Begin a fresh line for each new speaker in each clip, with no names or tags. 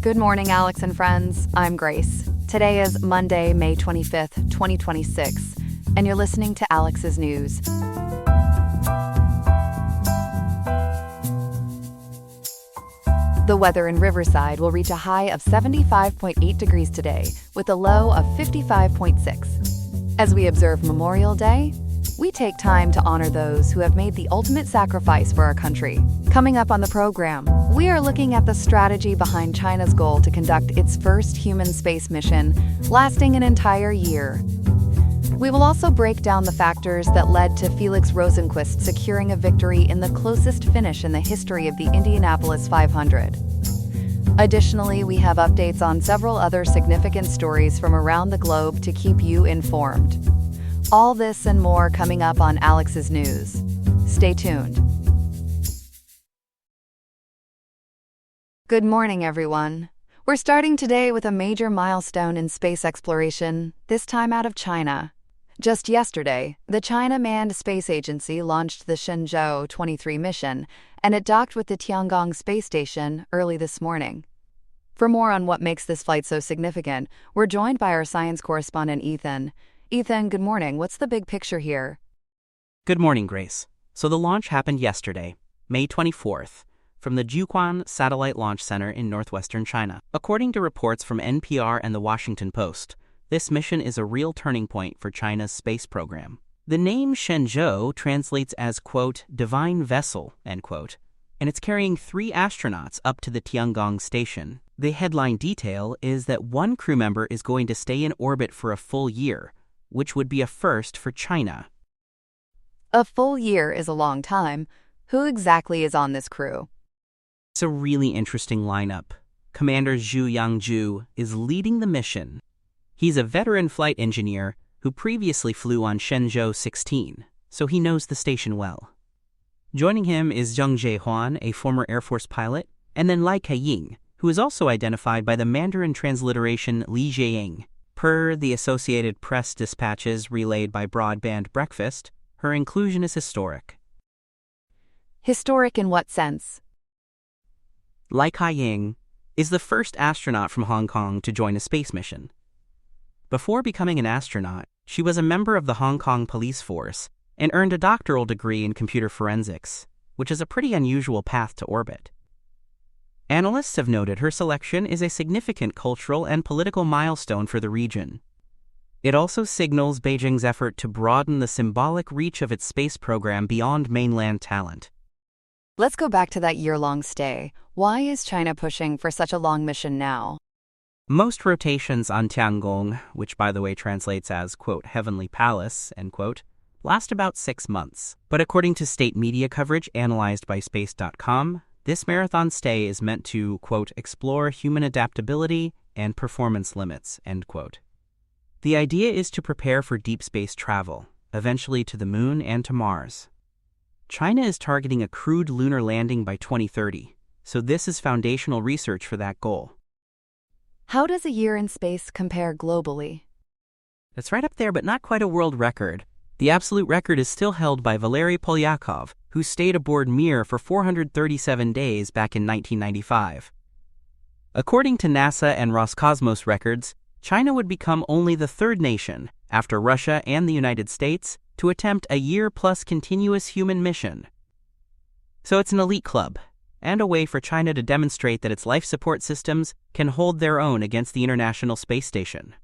Good morning, Alex and friends. I'm Grace. Today is Monday, May 25th, 2026, and you're listening to Alex's News. The weather in Riverside will reach a high of 75.8 degrees today, with a low of 55.6. As we observe Memorial Day, we take time to honor those who have made the ultimate sacrifice for our country. Coming up on the program, we are looking at the strategy behind China's goal to conduct its first human space mission, lasting an entire year. We will also break down the factors that led to Felix Rosenqvist securing a victory in the closest finish in the history of the Indianapolis 500. Additionally, we have updates on several other significant stories from around the globe to keep you informed. All this and more coming up on Alex's News. Stay tuned. Good morning, everyone. We're starting today with a major milestone in space exploration, this time out of China. Just yesterday, the China Manned Space Agency launched the Shenzhou 23 mission, and it docked with the Tiangong space station early this morning. For more on what makes this flight so significant, we're joined by our science correspondent, Ethan. Ethan, good morning. What's the big picture here?
Good morning, Grace. So the launch happened yesterday, May 24th, from the Jiuquan Satellite Launch Center in northwestern China. According to reports from NPR and the Washington Post, this mission is a real turning point for China's space program. The name Shenzhou translates as, quote, divine vessel, end quote, and it's carrying 3 astronauts up to the Tiangong station. The headline detail is that one crew member is going to stay in orbit for a full year, which would be a first for China.
A full year is a long time. Who exactly is on this crew?
It's a really interesting lineup. Commander Zhu Yangju is leading the mission. He's a veteran flight engineer who previously flew on Shenzhou 16, so he knows the station well. Joining him is Zheng Zhehuan, a former Air Force pilot, and then Lai Ka-ying, who is also identified by the Mandarin transliteration Li Jiaying. Per the Associated Press dispatches relayed by Broadband Breakfast, her inclusion is historic.
Historic in what sense?
Lai Ka-ying is the first astronaut from Hong Kong to join a space mission. Before becoming an astronaut, she was a member of the Hong Kong police force and earned a doctoral degree in computer forensics, which is a pretty unusual path to orbit. Analysts have noted her selection is a significant cultural and political milestone for the region. It also signals Beijing's effort to broaden the symbolic reach of its space program beyond mainland talent.
Let's go back to that year-long stay. Why is China pushing for such a long mission now?
Most rotations on Tiangong, which by the way translates as, quote, heavenly palace, end quote, last about 6 months. But according to state media coverage analyzed by Space.com, this marathon stay is meant to, quote, explore human adaptability and performance limits, end quote. The idea is to prepare for deep space travel, eventually to the moon and to Mars. China is targeting a crewed lunar landing by 2030, so this is foundational research for that goal.
How does a year in space compare globally?
That's right up there, but not quite a world record. The absolute record is still held by Valery Polyakov, who stayed aboard Mir for 437 days back in 1995. According to NASA and Roscosmos records, China would become only the 3rd nation, after Russia and the United States, to attempt a year-plus continuous human mission. So it's an elite club, and a way for China to demonstrate that its life support systems can hold their own against the International Space Station.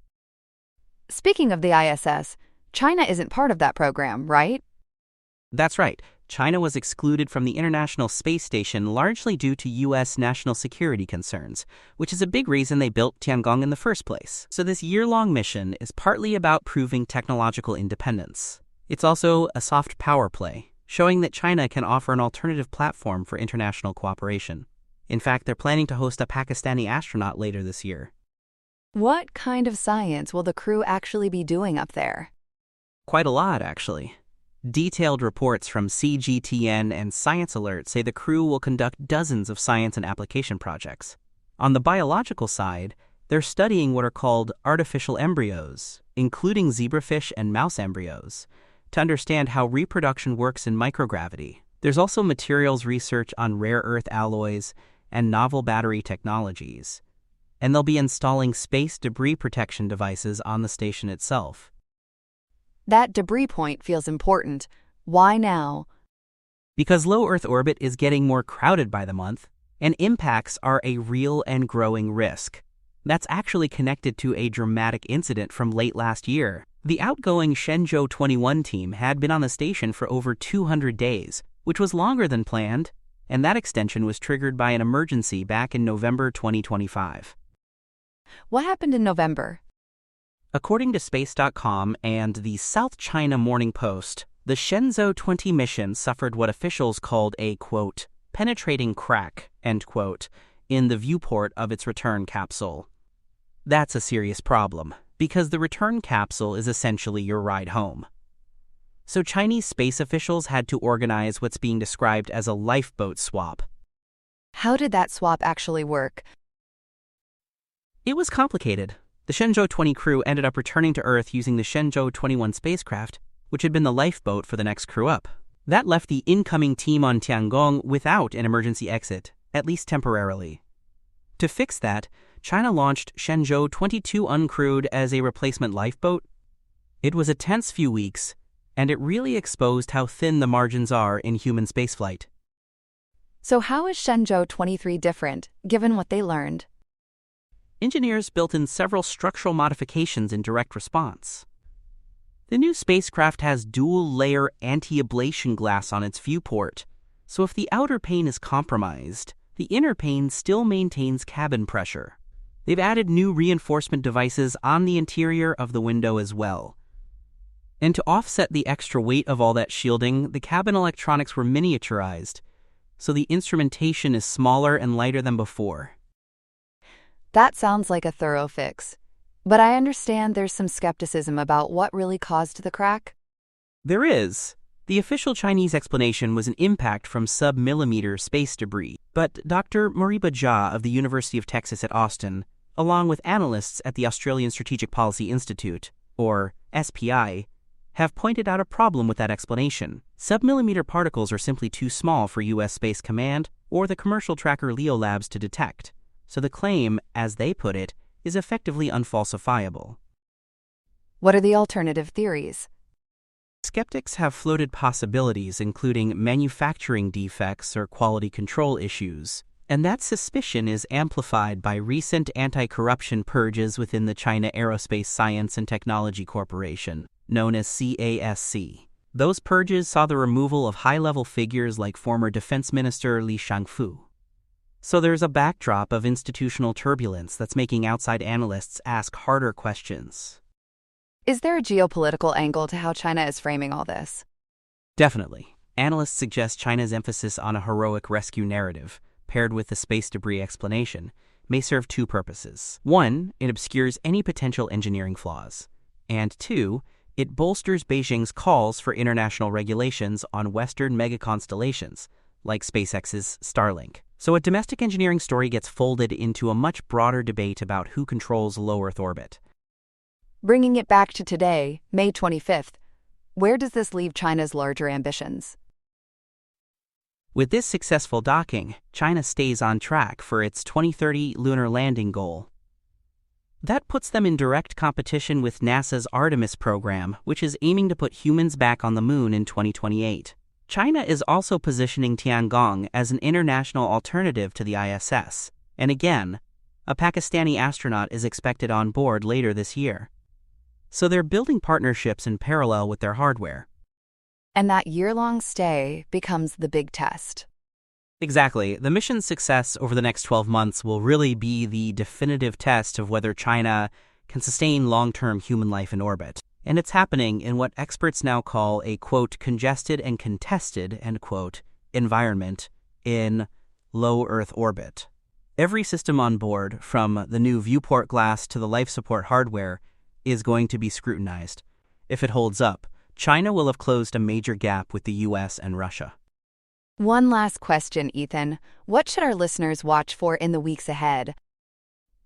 Speaking of the ISS, China isn't part of that program, right?
That's right. China was excluded from the International Space Station largely due to U.S. national security concerns, which is a big reason they built Tiangong in the first place. So this year-long mission is partly about proving technological independence. It's also a soft power play, showing that China can offer an alternative platform for international cooperation. In fact, they're planning to host a Pakistani astronaut later this year.
What kind of science will the crew actually be doing up there?
Quite a lot, actually. Detailed reports from CGTN and Science Alert say the crew will conduct dozens of science and application projects. On the biological side, they're studying what are called artificial embryos, including zebrafish and mouse embryos, to understand how reproduction works in microgravity. There's also materials research on rare earth alloys and novel battery technologies. and they'll be installing space debris protection devices on the station itself.
That debris point feels important. Why now?
Because low Earth orbit is getting more crowded by the month, and impacts are a real and growing risk. That's actually connected to a dramatic incident from late last year. The outgoing Shenzhou 21 team had been on the station for over 200 days, which was longer than planned, and that extension was triggered by an emergency back in November 2025.
What happened in November?
According to Space.com and the South China Morning Post, the Shenzhou 20 mission suffered what officials called a, quote, penetrating crack, end quote, in the viewport of its return capsule. That's a serious problem, because the return capsule is essentially your ride home. So Chinese space officials had to organize what's being described as a lifeboat swap.
How did that swap actually work?
It was complicated. The Shenzhou 20 crew ended up returning to Earth using the Shenzhou 21 spacecraft, which had been the lifeboat for the next crew up. That left the incoming team on Tiangong without an emergency exit, at least temporarily. To fix that, China launched Shenzhou 22 uncrewed as a replacement lifeboat. It was a tense few weeks, and it really exposed how thin the margins are in human spaceflight.
So how is Shenzhou 23 different, given what they learned?
Engineers built in several structural modifications in direct response. The new spacecraft has dual-layer anti-ablation glass on its viewport, so if the outer pane is compromised, the inner pane still maintains cabin pressure. They've added new reinforcement devices on the interior of the window as well. And to offset the extra weight of all that shielding, the cabin electronics were miniaturized, so the instrumentation is smaller and lighter than before.
That sounds like a thorough fix. But I understand there's some skepticism about what really caused the crack.
There is. The official Chinese explanation was an impact from sub-millimeter space debris, but Dr. Moriba Jha of the University of Texas at Austin, along with analysts at the Australian Strategic Policy Institute, or SPI, have pointed out a problem with that explanation. Sub-millimeter particles are simply too small for U.S. Space Command or the commercial tracker Leo Labs to detect, so the claim, as they put it, is effectively unfalsifiable.
What are the alternative theories?
Skeptics have floated possibilities including manufacturing defects or quality control issues, and that suspicion is amplified by recent anti-corruption purges within the China Aerospace Science and Technology Corporation, known as CASC. Those purges saw the removal of high-level figures like former Defense Minister Li Shangfu. So there's a backdrop of institutional turbulence that's making outside analysts ask harder questions.
Is there a geopolitical angle to how China is framing all this?
Definitely. Analysts suggest China's emphasis on a heroic rescue narrative, paired with the space debris explanation, may serve two purposes. One, it obscures any potential engineering flaws. And two, it bolsters Beijing's calls for international regulations on Western megaconstellations, like SpaceX's Starlink. So a domestic engineering story gets folded into a much broader debate about who controls low Earth orbit.
Bringing it back to today, May 25th, where does this leave China's larger ambitions?
With this successful docking, China stays on track for its 2030 lunar landing goal. That puts them in direct competition with NASA's Artemis program, which is aiming to put humans back on the moon in 2028. China is also positioning Tiangong as an international alternative to the ISS, and again, a Pakistani astronaut is expected on board later this year. So they're building partnerships in parallel with their hardware.
And that year-long stay becomes the big test.
Exactly. The mission's success over the next 12 months will really be the definitive test of whether China can sustain long-term human life in orbit. And it's happening in what experts now call a, quote, congested and contested, end quote, environment in low Earth orbit. Every system on board, from the new viewport glass to the life support hardware, is going to be scrutinized. If it holds up, China will have closed a major gap with the US and Russia.
One last question, Ethan. What should our listeners watch for in the weeks ahead?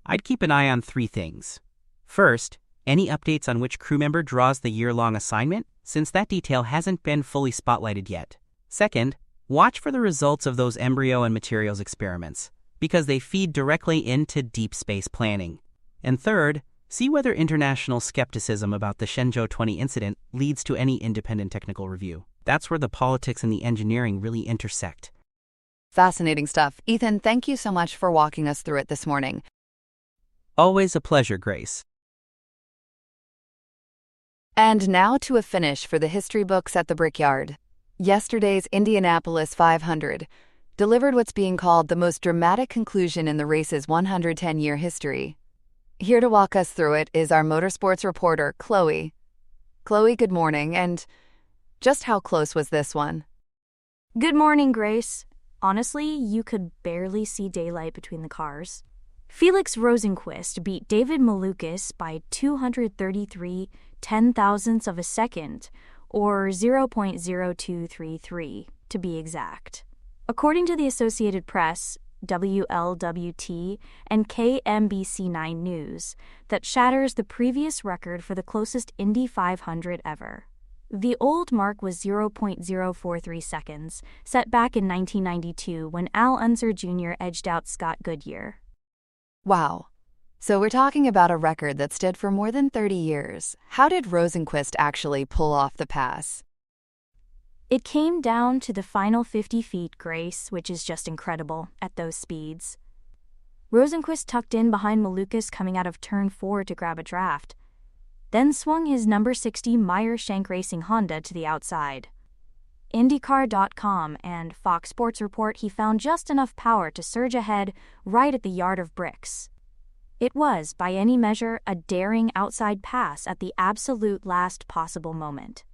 I'd keep an eye on three things. First, any updates on which crew member draws the year-long assignment, since that detail hasn't been fully spotlighted yet. Second, watch for the results of those embryo and materials experiments. because they feed directly into deep space planning. And third, see whether international skepticism about the Shenzhou 20 incident leads to any independent technical review. That's where the politics and the engineering really intersect.
Fascinating stuff. Ethan, thank you so much for walking us through it this morning.
Always a pleasure, Grace.
And now to a finish for the history books at the Brickyard. Yesterday's Indianapolis 500 delivered what's being called the most dramatic conclusion in the race's 110-year history. Here to walk us through it is our motorsports reporter, Chloe. Chloe, good morning, and just how close was this one?
Good morning, Grace. Honestly, you could barely see daylight between the cars. Felix Rosenqvist beat David Malukas by 233 ten-thousandths of a second, or 0.0233 to be exact. According to the Associated Press, WLWT, and KMBC9 News, that shatters the previous record for the closest Indy 500 ever. The old mark was 0.043 seconds, set back in 1992 when Al Unser Jr. edged out Scott Goodyear.
Wow. So we're talking about a record that stood for more than 30 years. How did Rosenqvist actually pull off the pass?
It came down to the final 50 feet, Grace, which is just incredible at those speeds. Rosenqvist tucked in behind Malukas coming out of turn 4 to grab a draft, then swung his number 60 Meyer Shank Racing Honda to the outside. IndyCar.com and Fox Sports report he found just enough power to surge ahead right at the yard of bricks. It was, by any measure, a daring outside pass at the absolute last possible moment.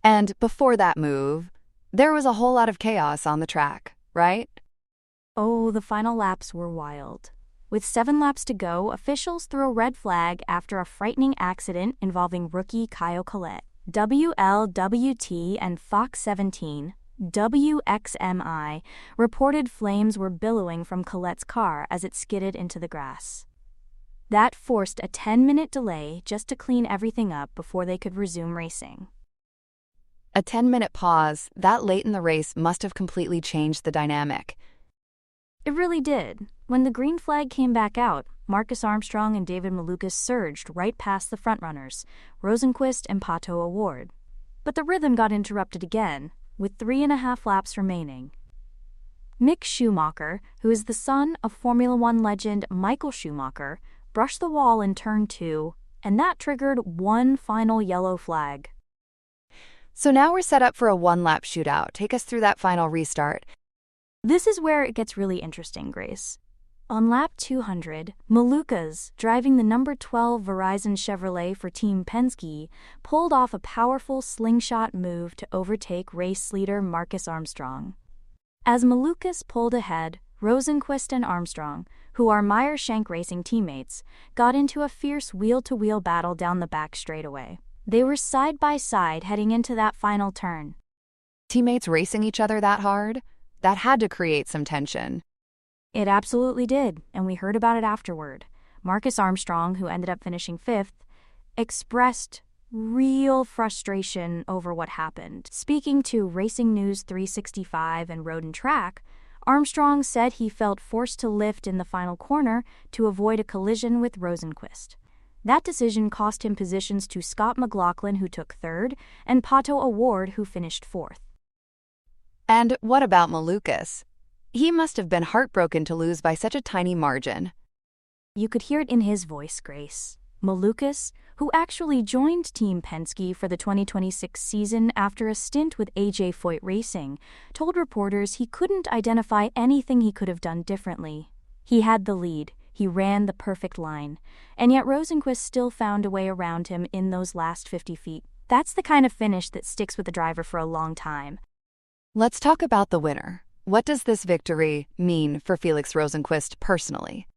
And before that move, there was a whole lot of chaos on the track, right?
Oh, the final laps were wild. With 7 laps to go, officials threw a red flag after a frightening accident involving rookie Kyle Collette. WLWT and Fox 17, WXMI, reported flames were billowing from Collette's car as it skidded into the grass. That forced a 10-minute delay just to clean everything up before they could resume racing.
A 10-minute pause that late in the race must have completely changed the dynamic.
It really did. When the green flag came back out, Marcus Armstrong and David Malukas surged right past the frontrunners, Rosenqvist and Pato O'Ward. But the rhythm got interrupted again, with 3.5 laps remaining. Mick Schumacher, who is the son of Formula One legend Michael Schumacher, brushed the wall in turn 2, and that triggered one final yellow flag.
So now we're set up for a one-lap shootout. Take us through that final restart.
This is where it gets really interesting, Grace. On lap 200, Malukas, driving the number 12 Verizon Chevrolet for Team Penske, pulled off a powerful slingshot move to overtake race leader Marcus Armstrong. As Malukas pulled ahead, Rosenqvist and Armstrong, who are Meyer Shank Racing teammates, got into a fierce wheel-to-wheel battle down the back straightaway. They were side by side heading into that final turn.
Teammates racing each other that hard? That had to create some tension.
It absolutely did, and we heard about it afterward. Marcus Armstrong, who ended up finishing 5th, expressed real frustration over what happened. Speaking to Racing News 365 and Road and Track, Armstrong said he felt forced to lift in the final corner to avoid a collision with Rosenqvist. That decision cost him positions to Scott McLaughlin, who took 3rd, and Pato O'Ward, who finished 4th.
And what about Malukas? He must have been heartbroken to lose by such a tiny margin.
You could hear it in his voice, Grace. Malukas, who actually joined Team Penske for the 2026 season after a stint with AJ Foyt Racing, told reporters he couldn't identify anything he could have done differently. He had the lead. He ran the perfect line, and yet Rosenqvist still found a way around him in those last 50 feet. That's the kind of finish that sticks with the driver for a long time.
Let's talk about the winner. What does this victory mean for Felix Rosenqvist personally?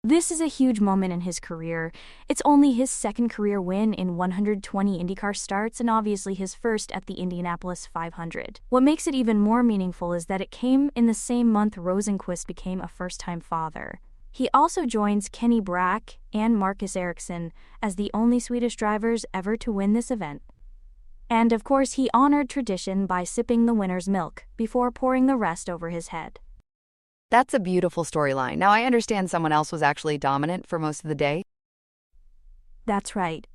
This is a huge moment in his career. It's only his 2nd career win in 120 IndyCar starts and obviously his first at the Indianapolis 500. What makes it even more meaningful is that it came in the same month Rosenqvist became a first-time father. He also joins Kenny Brack and Marcus Ericsson as the only Swedish drivers ever to win this event. And of course, he honored tradition by sipping the winner's milk before pouring the rest over his head.
That's a beautiful storyline. Now, I understand someone else was actually dominant for most of the day.
That's right.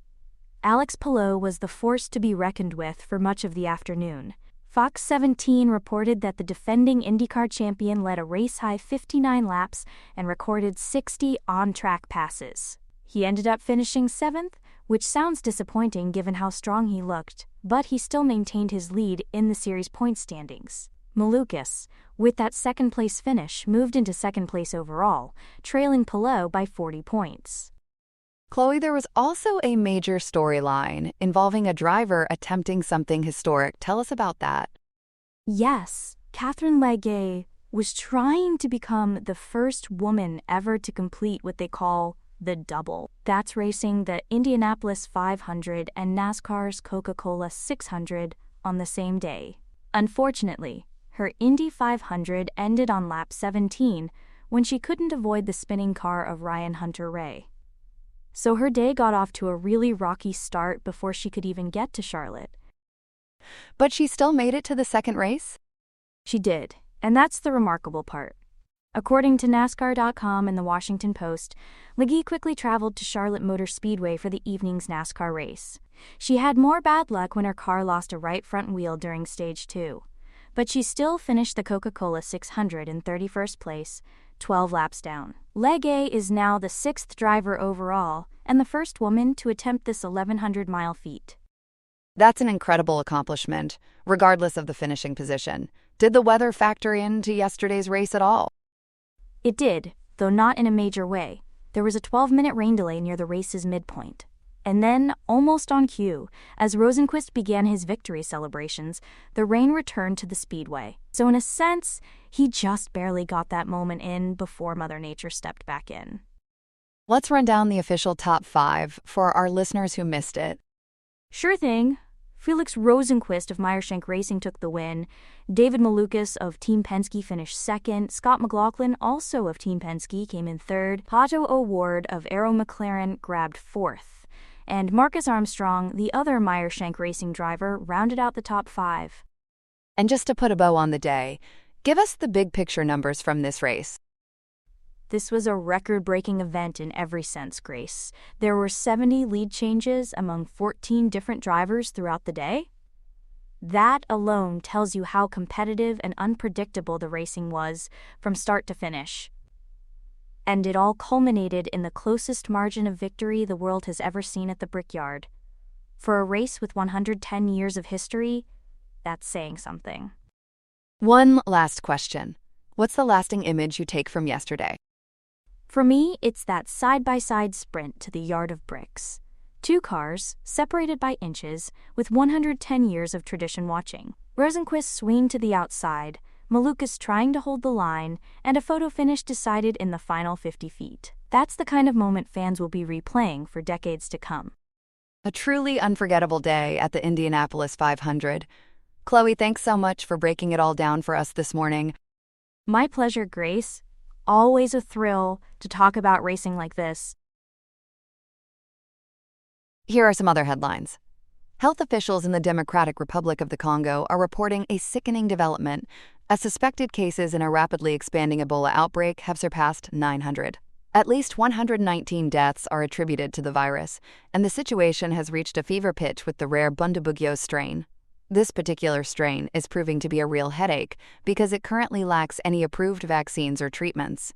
Alex Palou was the force to be reckoned with for much of the afternoon. Fox 17 reported that the defending IndyCar champion led a race-high 59 laps and recorded 60 on-track passes. He ended up finishing 7th, which sounds disappointing given how strong he looked, but he still maintained his lead in the series points standings. Malukas, with that second-place finish, moved into second place overall, trailing Palou by 40 points.
Chloe, there was also a major storyline involving a driver attempting something historic. Tell us about that.
Yes, Catherine Legge was trying to become the first woman ever to complete what they call the double. That's racing the Indianapolis 500 and NASCAR's Coca-Cola 600 on the same day. Unfortunately, her Indy 500 ended on lap 17 when she couldn't avoid the spinning car of Ryan Hunter-Reay. So her day got off to a really rocky start before she could even get to Charlotte.
But she still made it to the second race?
She did, and that's the remarkable part. According to NASCAR.com and the Washington Post, Legge quickly traveled to Charlotte Motor Speedway for the evening's NASCAR race. She had more bad luck when her car lost a right front wheel during Stage 2. But she still finished the Coca-Cola 600 in 31st place, 12 laps down. Legge is now the 6th driver overall and the first woman to attempt this 1,100-mile feat.
That's an incredible accomplishment, regardless of the finishing position. Did the weather factor into yesterday's race at all?
It did, though not in a major way. There was a 12-minute rain delay near the race's midpoint. And then, almost on cue, as Rosenqvist began his victory celebrations, the rain returned to the speedway. So in a sense, he just barely got that moment in before Mother Nature stepped back in.
Let's run down the official top 5 for our listeners who missed it.
Sure thing. Felix Rosenqvist of Meyershank Racing took the win. David Malukas of Team Penske finished second. Scott McLaughlin, also of Team Penske, came in third. Pato O'Ward of Arrow McLaren grabbed fourth. And Marcus Armstrong, the other Meyershank Racing driver, rounded out the top 5.
And just to put a bow on the day, give us the big picture numbers from this race.
This was a record-breaking event in every sense, Grace. There were 70 lead changes among 14 different drivers throughout the day. That alone tells you how competitive and unpredictable the racing was from start to finish. And it all culminated in the closest margin of victory the world has ever seen at the Brickyard. For a race with 110 years of history, that's saying something.
One last question. What's the lasting image you take from yesterday?
For me, it's that side-by-side sprint to the yard of bricks. 2 cars, separated by inches, with 110 years of tradition watching. Rosenqvist swinging to the outside, Malukas trying to hold the line, and a photo finish decided in the final 50 feet. That's the kind of moment fans will be replaying for decades to come.
A truly unforgettable day at the Indianapolis 500. Chloe, thanks so much for breaking it all down for us this morning.
My pleasure, Grace. Always a thrill to talk about racing like this.
Here are some other headlines. Health officials in the Democratic Republic of the Congo are reporting a sickening development as suspected cases in a rapidly expanding Ebola outbreak have surpassed 900. At least 119 deaths are attributed to the virus, and the situation has reached a fever pitch with the rare Bundibugyo strain. This particular strain is proving to be a real headache because it currently lacks any approved vaccines or treatments.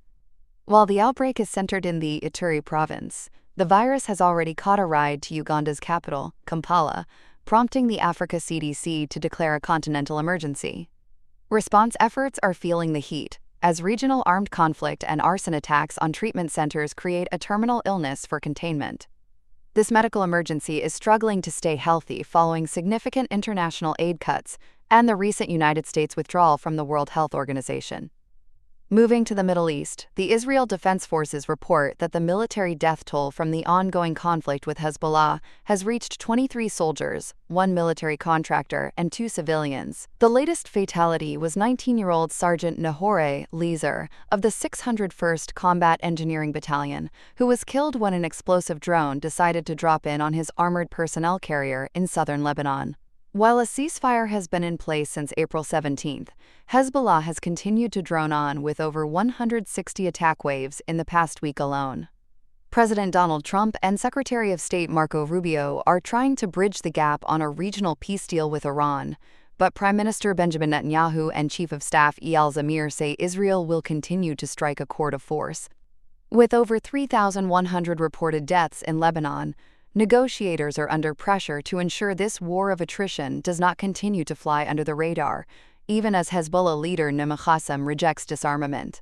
While the outbreak is centered in the Ituri province, the virus has already caught a ride to Uganda's capital, Kampala, prompting the Africa CDC to declare a continental emergency. Response efforts are feeling the heat, as regional armed conflict and arson attacks on treatment centers create a terminal illness for containment. This medical emergency is struggling to stay healthy following significant international aid cuts and the recent United States withdrawal from the World Health Organization. Moving to the Middle East, the Israel Defense Forces report that the military death toll from the ongoing conflict with Hezbollah has reached 23 soldiers, 1 military contractor, and 2 civilians. The latest fatality was 19-year-old Sergeant Nahore Leeser of the 601st Combat Engineering Battalion, who was killed when an explosive drone decided to drop in on his armored personnel carrier in southern Lebanon. While a ceasefire has been in place since April 17th, Hezbollah has continued to drone on with over 160 attack waves in the past week alone. President Donald Trump and Secretary of State Marco Rubio are trying to bridge the gap on a regional peace deal with Iran, but Prime Minister Benjamin Netanyahu and Chief of Staff Eyal Zamir say Israel will continue to strike a chord of force. With over 3,100 reported deaths in Lebanon, negotiators are under pressure to ensure this war of attrition does not continue to fly under the radar, even as Hezbollah leader Naim Qassem rejects disarmament.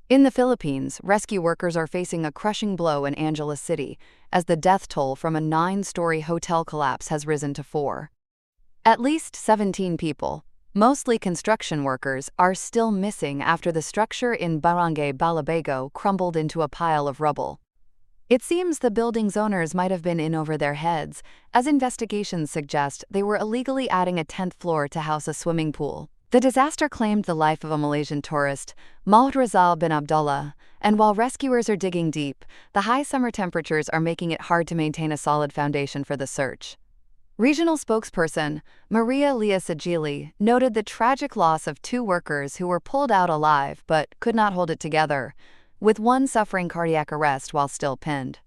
In the Philippines, rescue workers are facing a crushing blow in Angeles City as the death toll from a 9-story hotel collapse has risen to 4. At least 17 people, mostly construction workers, are still missing after the structure in Barangay Balabago crumbled into a pile of rubble. It seems the building's owners might have been in over their heads, as investigations suggest they were illegally adding a 10th floor to house a swimming pool. The disaster claimed the life of a Malaysian tourist, Maud Razal bin Abdullah, and while rescuers are digging deep, the high summer temperatures are making it hard to maintain a solid foundation for the search. Regional spokesperson Maria Lia Sajili noted the tragic loss of 2 workers who were pulled out alive but could not hold it together, with one suffering cardiac arrest while still pinned.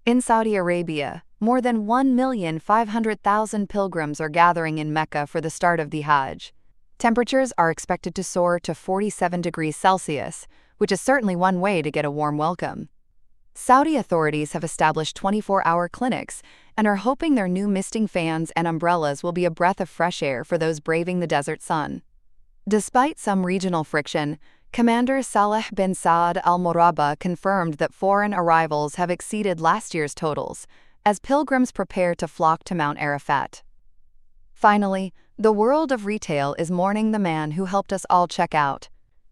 In Saudi Arabia, more than 1,500,000 pilgrims are gathering in Mecca for the start of the Hajj. Temperatures are expected to soar to 47 degrees Celsius, which is certainly one way to get a warm welcome. Saudi authorities have established 24-hour clinics and are hoping their new misting fans and umbrellas will be a breath of fresh air for those braving the desert sun. Despite some regional friction, Commander Saleh bin Saad al-Morabba confirmed that foreign arrivals have exceeded last year's totals, as pilgrims prepare to flock to Mount Arafat. Finally, the world of retail is mourning the man who helped us all check out.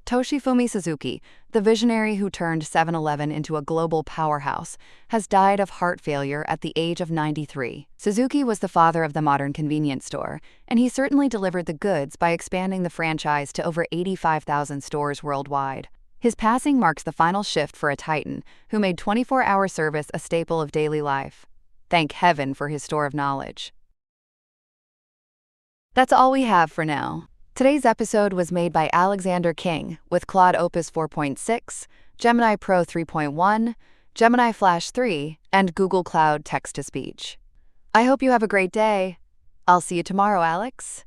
Toshifumi Suzuki, the visionary who turned 7-Eleven into a global powerhouse, has died of heart failure at the age of 93. Suzuki was the father of the modern convenience store, and he certainly delivered the goods by expanding the franchise to over 85,000 stores worldwide. His passing marks the final shift for a titan who made 24-hour service a staple of daily life. Thank heaven for his store of knowledge. That's all we have for now. Today's episode was made by Alexander King with Claude Opus 4.6, Gemini Pro 3.1, Gemini Flash 3, and Google Cloud Text-to-Speech. I hope you have a great day. I'll see you tomorrow, Alex.